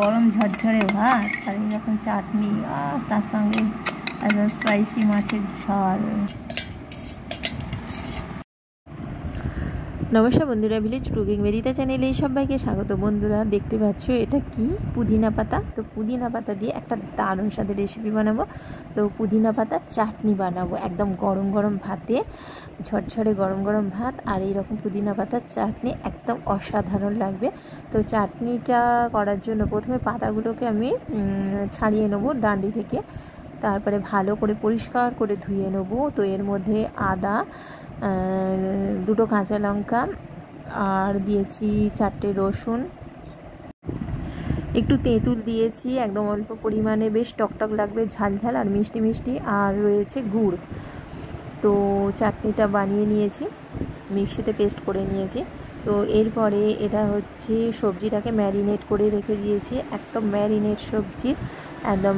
গরম ঝরঝরে ভাত আর এরকম চাটনি আর তার সঙ্গে একদম স্পাইসি মাছের ঝাল। নমস্কার বন্ধুরা, ভিলেজ কুকিং মেরিতা চ্যানেলে সবাইকে স্বাগত। বন্ধুরা দেখতে পাচ্ছ এটা কি পুদিনা পাতা। তো পুদিনা পাতা দিয়ে একটা দারুণ স্বাদের রেসিপি বানাবো। তো পুদিনা পাতা চাটনি বানাবো একদম গরম গরম ভাতে, ঝরঝরে গরম গরম ভাত আর এইরকম পুদিনা পাতার চাটনি একদম অসাধারণ লাগবে। তো চাটনিটা করার জন্য প্রথমে পাতাগুলোকে আমি ছাড়িয়ে নেবো ডান্ডি থেকে, তারপরে ভালো করে পরিষ্কার করে ধুয়ে নেব। তো এর মধ্যে আদা, দুটো কাঁচা লঙ্কা আর দিয়েছি 4টে রসুন, একটু তেঁতুল দিয়েছি একদম অল্প পরিমাণে, বেশ টকটক লাগবে, ঝাল ঝাল আর মিষ্টি মিষ্টি, আর রয়েছে গুড়। তো চাটনিটা বানিয়ে নিয়েছি, মিক্সিতে পেস্ট করে নিয়েছি। তো এরপরে এটা হচ্ছে সবজিটাকে ম্যারিনেট করে রেখে দিয়েছি, একদম ম্যারিনেট সবজি, একদম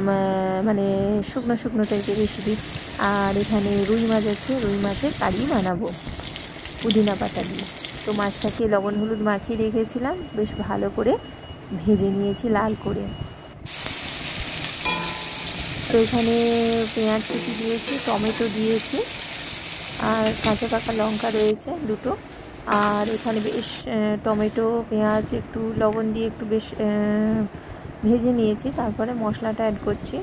মানে শুকনো শুকনো টাইপের রেসিপি। আর এখানে রুই মাছ আছে, রুই মাছের কারি বানাবো পুদিনা পাতা দিয়ে। তো মাছটাকে লবণ হলুদ মাখিয়ে রেখেছিলাম, বেশ ভালো করে ভেজে নিয়েছি লাল করে। তো এখানে পেঁয়াজ কুচি দিয়েছি, টমেটো দিয়েছি আর কাঁচা পাকা লঙ্কা রয়েছে দুটো। আর এখানে বেশ টমেটো পেঁয়াজ একটু লবণ দিয়ে একটু বেশ ভেজে নিয়েছি। তারপরে মশলাটা অ্যাড করছি,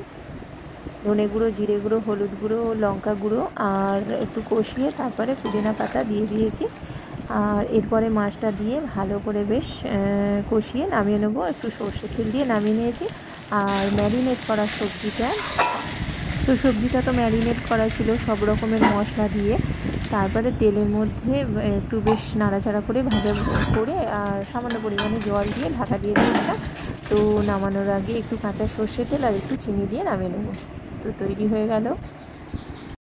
ধনে গুঁড়ো, জিরে গুঁড়ো, হলুদ গুঁড়ো, লঙ্কা গুঁড়ো, আর একটু কষিয়ে তারপরে পুদিনা পাতা দিয়ে দিয়েছি। আর এরপরে মাছটা দিয়ে ভালো করে বেশ কষিয়ে নামিয়ে নেবো, একটু সর্ষের তেল দিয়ে নামিয়ে নিয়েছি। আর ম্যারিনেট করা সবজিটা, তো সবজিটা তো ম্যারিনেট করা ছিল সব রকমের মশলা দিয়ে, তারপরে তেলের মধ্যে একটু বেশ নাড়াচাড়া করে ভাজা করে আর সামান্য পরিমাণে জল দিয়ে ঢাকা দিয়ে দিয়েছিলাম। তো নামানোর আগে একটু কাঁচা সর্ষের তেল আর একটু চিনি দিয়ে নামিয়ে নেব। তো তৈরি হয়ে গেল